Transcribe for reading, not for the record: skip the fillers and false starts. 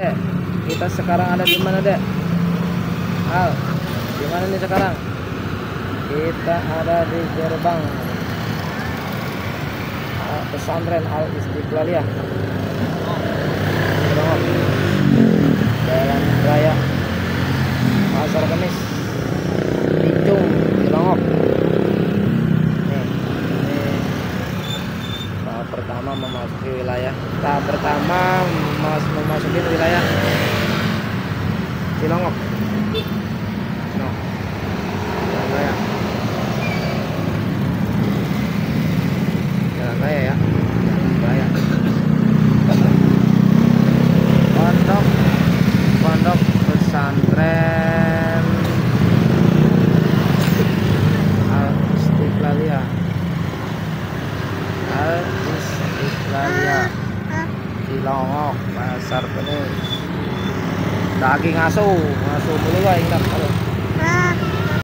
Kita sekarang ada di mana, Dek? Al, di mana nih sekarang? Kita ada di gerbang pesantren Al Istiqlaliyah, Jalan Raya Pasar Kemis, Icung, Cilongok. Nih, ini tahap pertama memasuki wilayah. Tahap pertama memasuki wilayah Cilongok. Nah, Jalan Raya. Jalan Raya ya. Jalan Raya. Pondok pesantren Al Istiqlaliyah. Al Istiqlaliyah Cilongok, Pasar Kemis. Daging asu mulu guys, ingat.